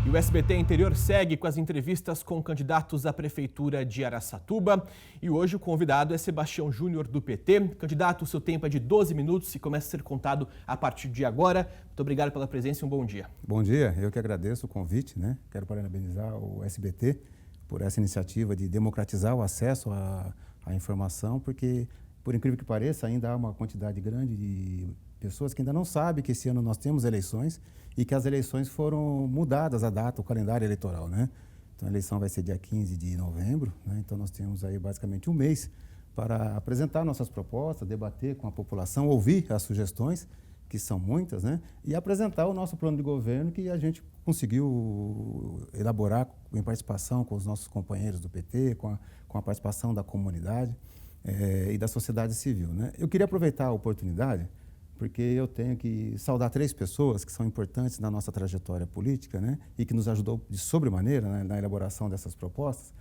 E o SBT Interior segue com as entrevistas com candidatos à Prefeitura de Araçatuba. E hoje o convidado é Sebastião Júnior, do PT. Candidato, o seu tempo é de 12 minutos e começa a ser contado a partir de agora. Muito obrigado pela presença e um bom dia. Bom dia, eu que agradeço o convite, né? Quero parabenizar o SBT por essa iniciativa de democratizar o acesso à informação, porque, por incrível que pareça, ainda há uma quantidade grande de pessoas que ainda não sabem que esse ano nós temos eleições e que as eleições foram mudadas a data, o calendário eleitoral, né? Então a eleição vai ser dia 15 de novembro, né? Então nós temos aí basicamente um mês para apresentar nossas propostas, debater com a população, ouvir as sugestões, que são muitas, né? E apresentar o nosso plano de governo que a gente conseguiu elaborar em participação com os nossos companheiros do PT, com a participação da comunidade e da sociedade civil, né? Eu queria aproveitar a oportunidade porque eu tenho que saudar 3 pessoas que são importantes na nossa trajetória política, né, e que nos ajudou de sobremaneira, né, na elaboração dessas propostas.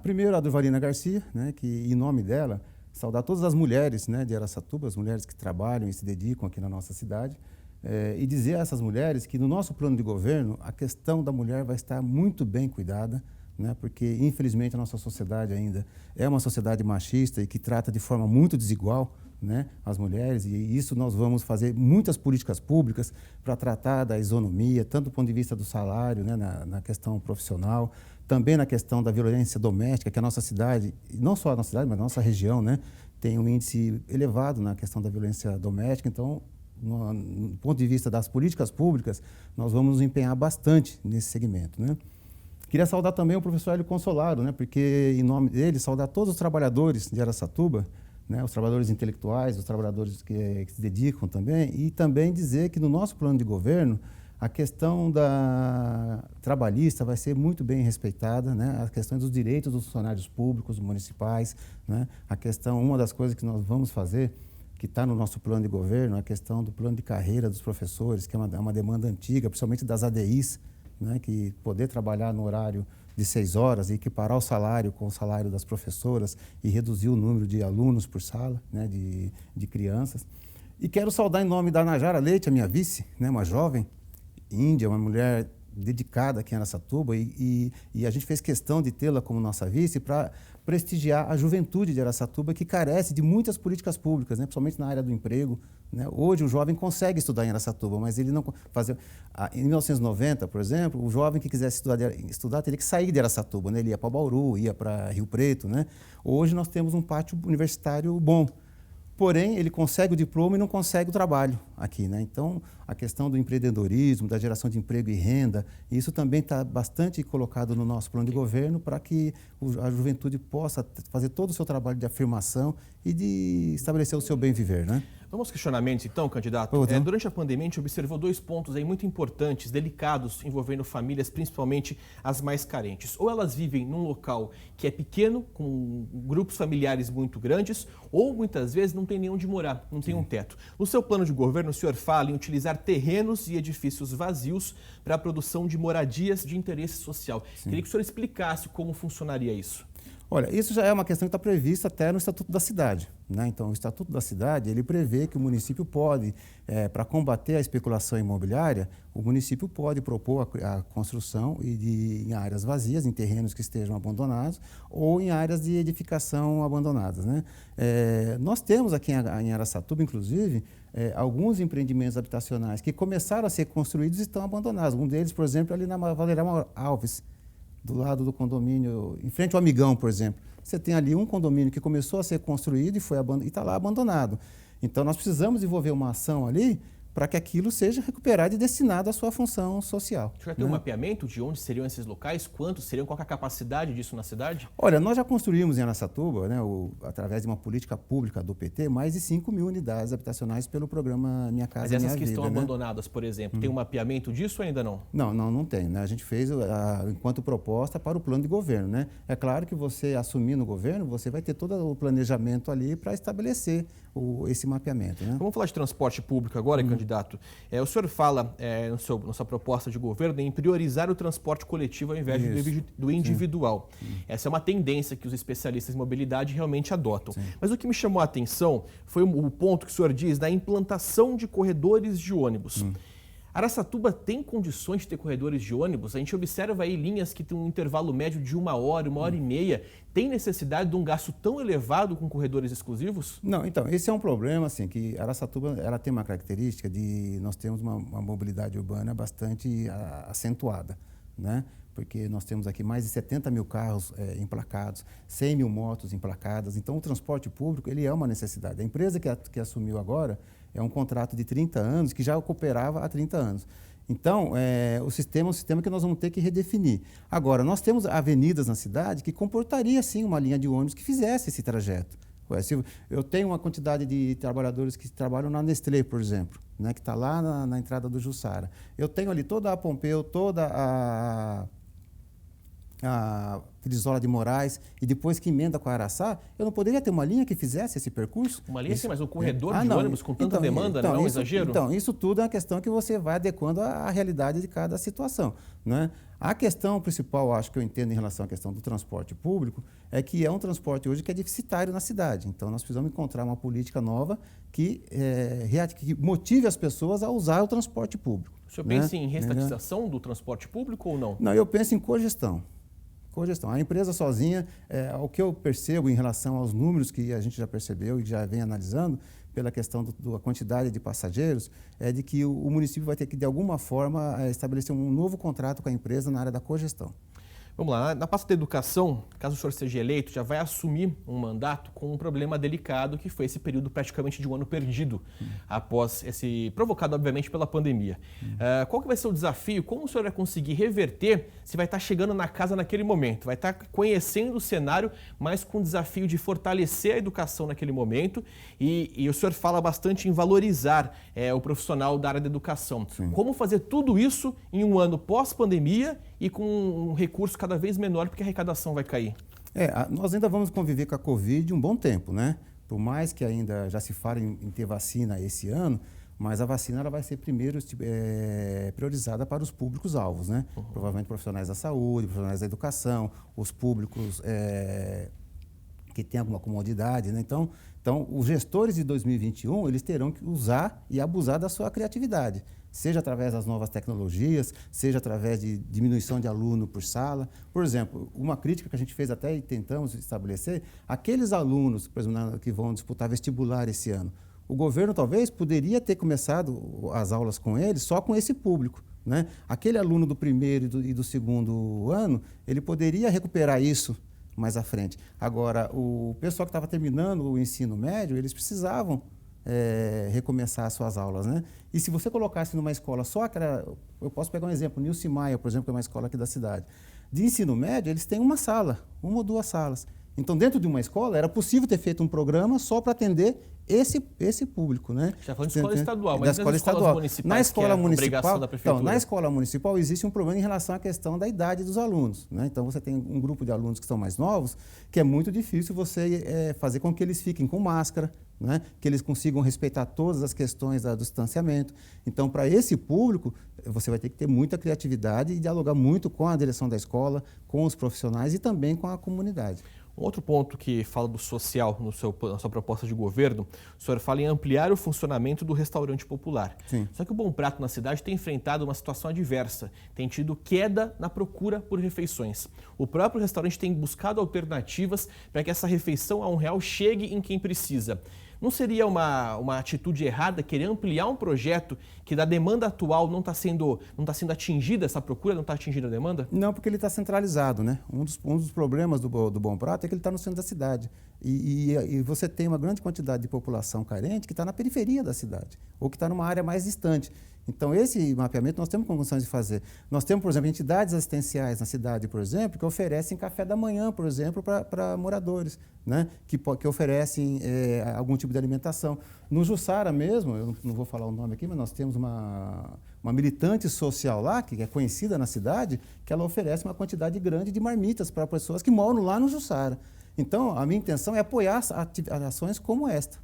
Primeiro, a Durvalina Garcia, né, que, em nome dela, saudar todas as mulheres, né, de Araçatuba, as mulheres que trabalham e se dedicam aqui na nossa cidade, e dizer a essas mulheres que no nosso plano de governo a questão da mulher vai estar muito bem cuidada, né, porque, infelizmente, a nossa sociedade ainda é uma sociedade machista e que trata de forma muito desigual, né, as mulheres, e isso nós vamos fazer muitas políticas públicas para tratar da isonomia, tanto do ponto de vista do salário, né, na questão profissional, também na questão da violência doméstica, que a nossa cidade, não só a nossa cidade, mas a nossa região, né, tem um índice elevado na questão da violência doméstica. Então, no ponto de vista das políticas públicas, nós vamos nos empenhar bastante nesse segmento, né. Queria saudar também o professor Hélio Consolaro, né, porque, em nome dele, saudar todos os trabalhadores de Araçatuba, né, os trabalhadores intelectuais, os trabalhadores que se dedicam também, e também dizer que no nosso plano de governo a questão da trabalhista vai ser muito bem respeitada, né, a questão dos direitos dos funcionários públicos, municipais, né, a questão, uma das coisas que nós vamos fazer, que está no nosso plano de governo, a questão do plano de carreira dos professores, que é uma demanda antiga, principalmente das ADIs, né, que poder trabalhar no horário de 6 horas e equiparar o salário com o salário das professoras e reduzir o número de alunos por sala, né, de crianças. E quero saudar em nome da Najara Leite, a minha vice, né, uma jovem índia, uma mulher dedicada aqui em Araçatuba, e a gente fez questão de tê-la como nossa vice para prestigiar a juventude de Araçatuba, que carece de muitas políticas públicas, né, principalmente na área do emprego, né? Hoje o jovem consegue estudar em Araçatuba, mas ele não fazia. Em 1990, por exemplo, o jovem que quisesse estudar teria que sair de Araçatuba, né? Ele ia para Bauru, ia para Rio Preto, né? Hoje nós temos um pátio universitário bom. Porém, ele consegue o diploma e não consegue o trabalho aqui, né? Então, a questão do empreendedorismo, da geração de emprego e renda, isso também está bastante colocado no nosso plano de governo para que a juventude possa fazer todo o seu trabalho de afirmação e de estabelecer o seu bem viver, né? Vamos aos questionamentos, então, candidato. Durante a pandemia, a gente observou 2 pontos aí muito importantes, delicados, envolvendo famílias, principalmente as mais carentes. Ou elas vivem num local que é pequeno, com grupos familiares muito grandes, ou muitas vezes não tem nem onde morar, não tem um teto. No seu plano de governo, o senhor fala em utilizar terrenos e edifícios vazios para a produção de moradias de interesse social. Sim. Queria que o senhor explicasse como funcionaria isso. Olha, isso já é uma questão que está prevista até no Estatuto da Cidade, né? Então, o Estatuto da Cidade, ele prevê que o município pode, para combater a especulação imobiliária, o município pode propor a construção em áreas vazias, em terrenos que estejam abandonados, ou em áreas de edificação abandonadas, né? Nós temos aqui em Araçatuba, inclusive, alguns empreendimentos habitacionais que começaram a ser construídos e estão abandonados. Um deles, por exemplo, ali na Valdeirão Alves, do lado do condomínio, em frente ao Amigão, por exemplo. Você tem ali um condomínio que começou a ser construído e está lá abandonado. Então, nós precisamos desenvolver uma ação ali para que aquilo seja recuperado e destinado à sua função social. Já tem um mapeamento de onde seriam esses locais? Quantos seriam? Qual é a capacidade disso na cidade? Olha, nós já construímos em Araçatuba, né, através de uma política pública do PT, mais de 5.000 unidades habitacionais pelo programa Minha Casa Minha Vida. Mas essas que estão abandonadas, por exemplo, tem um mapeamento disso ou ainda não? Não tem, né? A gente fez enquanto proposta para o plano de governo, né? É claro que você assumindo o governo, você vai ter todo o planejamento ali para estabelecer esse mapeamento, né? Vamos falar de transporte público agora, candidato. O senhor fala na sua proposta de governo em priorizar o transporte coletivo ao invés do individual. Essa é uma tendência que os especialistas em mobilidade realmente adotam. Sim. Mas o que me chamou a atenção foi o ponto que o senhor diz da implantação de corredores de ônibus. Araçatuba tem condições de ter corredores de ônibus? A gente observa aí linhas que têm um intervalo médio de 1 hora e meia. Tem necessidade de um gasto tão elevado com corredores exclusivos? Não, então, esse é um problema, assim, que Araçatuba ela tem uma característica de nós temos uma mobilidade urbana bastante acentuada, né? Porque nós temos aqui mais de 70 mil carros emplacados, 100 mil motos emplacadas. Então, o transporte público ele é uma necessidade. A empresa que assumiu agora é um contrato de 30 anos, que já cooperava há 30 anos. Então, o sistema é um sistema que nós vamos ter que redefinir. Agora, nós temos avenidas na cidade que comportaria, sim, uma linha de ônibus que fizesse esse trajeto. Eu tenho uma quantidade de trabalhadores que trabalham na Nestlé, por exemplo, né, que está lá na entrada do Jussara. Eu tenho ali toda a Pompeu, toda a Frisola de Moraes, e depois que emenda com a Araçá, eu não poderia ter uma linha que fizesse esse percurso? Uma linha sim, mas um corredor de ônibus com tanta demanda não é um exagero? Então, isso tudo é uma questão que você vai adequando à realidade de cada situação, né? A questão principal, acho que eu entendo em relação à questão do transporte público, é que é um transporte hoje que é deficitário na cidade. Então, nós precisamos encontrar uma política nova que motive as pessoas a usar o transporte público. O senhor pensa em reestatização do transporte público ou não? Não, eu penso em cogestão. A empresa sozinha, o que eu percebo em relação aos números que a gente já percebeu e já vem analisando, pela questão da quantidade de passageiros, é de que o município vai ter que, de alguma forma, estabelecer um novo contrato com a empresa na área da cogestão. Vamos lá, na pasta da educação, caso o senhor seja eleito, já vai assumir um mandato com um problema delicado que foi esse período praticamente de um ano perdido, após provocado obviamente pela pandemia. Qual que vai ser o desafio? Como o senhor vai conseguir reverter se vai estar chegando na casa naquele momento? Vai estar conhecendo o cenário, mas com o desafio de fortalecer a educação naquele momento e o senhor fala bastante em valorizar o profissional da área da educação. Sim. Como fazer tudo isso em um ano pós-pandemia e com um recurso cada vez menor, porque a arrecadação vai cair? Nós ainda vamos conviver com a Covid um bom tempo, né? Por mais que ainda já se fale em ter vacina esse ano, mas a vacina ela vai ser primeiro priorizada para os públicos-alvos, né? Uhum. Provavelmente profissionais da saúde, profissionais da educação, os públicos que têm alguma comodidade, né? Então, os gestores de 2021, eles terão que usar e abusar da sua criatividade, seja através das novas tecnologias, seja através de diminuição de aluno por sala. Por exemplo, uma crítica que a gente fez até e tentamos estabelecer, aqueles alunos, por exemplo, que vão disputar vestibular esse ano, o governo talvez poderia ter começado as aulas com eles só com esse público, né? Aquele aluno do primeiro e do segundo ano, ele poderia recuperar isso mais à frente. Agora, o pessoal que estava terminando o ensino médio, eles precisavam recomeçar as suas aulas, né? E se você colocasse numa escola só aquela... Eu posso pegar um exemplo, Nilce Maia, por exemplo, que é uma escola aqui da cidade. De ensino médio, eles têm uma sala, uma ou duas salas. Então, dentro de uma escola, era possível ter feito um programa só para atender esse público, né? Já falando de escola estadual, mas nas escolas municipais, na escola municipal, obrigação da prefeitura. Então, na escola municipal existe um problema em relação à questão da idade dos alunos, né? Então, você tem um grupo de alunos que são mais novos, que é muito difícil você fazer com que eles fiquem com máscara, né? Que eles consigam respeitar todas as questões do distanciamento. Então, para esse público, você vai ter que ter muita criatividade e dialogar muito com a direção da escola, com os profissionais e também com a comunidade. Um outro ponto que fala do social na sua proposta de governo, o senhor fala em ampliar o funcionamento do restaurante popular. Sim. Só que o Bom Prato na cidade tem enfrentado uma situação adversa, tem tido queda na procura por refeições. O próprio restaurante tem buscado alternativas para que essa refeição a R$1 chegue em quem precisa. Não seria uma atitude errada querer ampliar um projeto que da demanda atual não está sendo atingida, essa procura não está atingindo a demanda? Não, porque ele está centralizado, né? Um dos problemas do Bom Prato é que ele está no centro da cidade. E você tem uma grande quantidade de população carente que está na periferia da cidade, ou que está numa área mais distante. Então, esse mapeamento nós temos condições de fazer. Nós temos, por exemplo, entidades assistenciais na cidade, por exemplo, que oferecem café da manhã, por exemplo, para moradores, né? Que oferecem algum tipo de alimentação. No Jussara mesmo, eu não vou falar o nome aqui, mas nós temos uma militante social lá, que é conhecida na cidade, que ela oferece uma quantidade grande de marmitas para pessoas que moram lá no Jussara. Então, a minha intenção é apoiar ações como esta.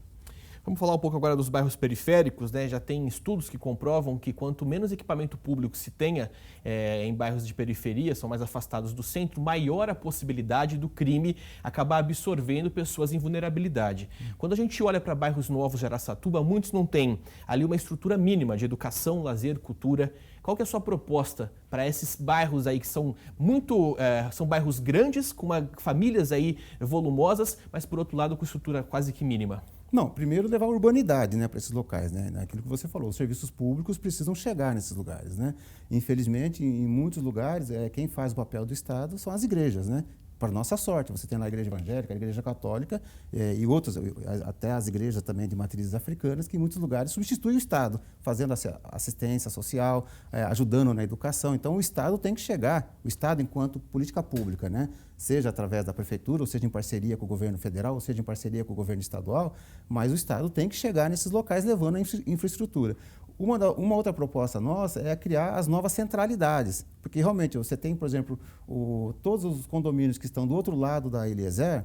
Vamos falar um pouco agora dos bairros periféricos, né? Já tem estudos que comprovam que quanto menos equipamento público se tenha em bairros de periferia, são mais afastados do centro, maior a possibilidade do crime acabar absorvendo pessoas em vulnerabilidade. Quando a gente olha para bairros novos de Araçatuba, muitos não têm ali uma estrutura mínima de educação, lazer, cultura. Qual que é a sua proposta para esses bairros aí que são são bairros grandes, com famílias aí volumosas, mas por outro lado com estrutura quase que mínima? Não, primeiro levar a urbanidade, né, para esses locais, né? Aquilo que você falou, os serviços públicos precisam chegar nesses lugares, né? Infelizmente, em muitos lugares, quem faz o papel do Estado são as igrejas, né? Para nossa sorte, você tem lá a igreja evangélica, a igreja católica e outras, até as igrejas também de matrizes africanas, que em muitos lugares substituem o Estado, fazendo assistência social, ajudando na educação. Então, o Estado tem que chegar, o Estado enquanto política pública, né? Seja através da prefeitura, ou seja em parceria com o governo federal, ou seja em parceria com o governo estadual, mas o Estado tem que chegar nesses locais levando a infraestrutura. Uma outra proposta nossa é criar as novas centralidades, porque realmente você tem, por exemplo, todos os condomínios que estão do outro lado da Eliezer,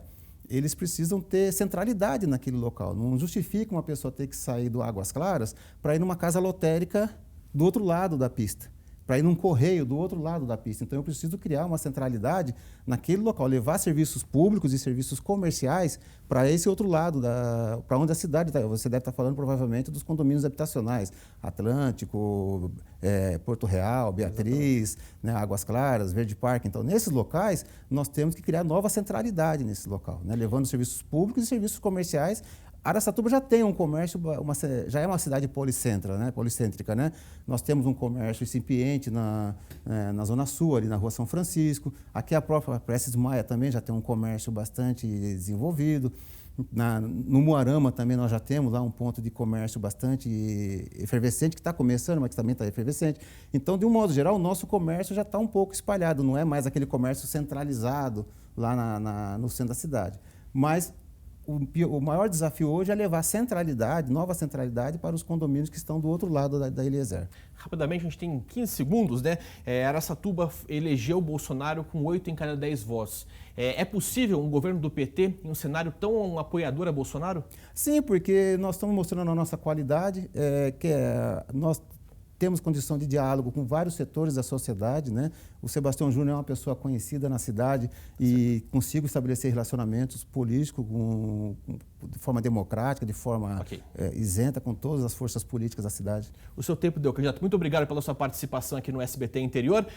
eles precisam ter centralidade naquele local. Não justifica uma pessoa ter que sair do Águas Claras para ir numa casa lotérica do outro lado da pista, para ir num correio do outro lado da pista. Então, eu preciso criar uma centralidade naquele local, levar serviços públicos e serviços comerciais para esse outro lado, para onde a cidade está. Você deve estar falando, provavelmente, dos condomínios habitacionais, Atlântico, Porto Real, Beatriz, né, Águas Claras, Verde Parque. Então, nesses locais, nós temos que criar nova centralidade nesse local, né, levando serviços públicos e serviços comerciais. Araçatuba já tem um comércio, já é uma cidade policêntrica, né? Nós temos um comércio incipiente na Zona Sul, ali na Rua São Francisco. Aqui a própria Prestes Maia também já tem um comércio bastante desenvolvido. No Moarama também nós já temos lá um ponto de comércio bastante efervescente, que está começando, mas que também está efervescente. Então, de um modo geral, o nosso comércio já está um pouco espalhado, não é mais aquele comércio centralizado lá no centro da cidade. Mas o maior desafio hoje é levar nova centralidade para os condomínios que estão do outro lado da Eliezer. Rapidamente, a gente tem 15 segundos, né? Araçatuba elegeu o Bolsonaro com 8 em cada 10 votos. É possível um governo do PT em um cenário tão apoiador a Bolsonaro? Sim, porque nós estamos mostrando a nossa qualidade, nós temos condição de diálogo com vários setores da sociedade, né? O Sebastião Júnior é uma pessoa conhecida na cidade e consigo estabelecer relacionamentos políticos de forma democrática, de forma isenta com todas as forças políticas da cidade. O seu tempo deu, candidato. Muito obrigado pela sua participação aqui no SBT Interior.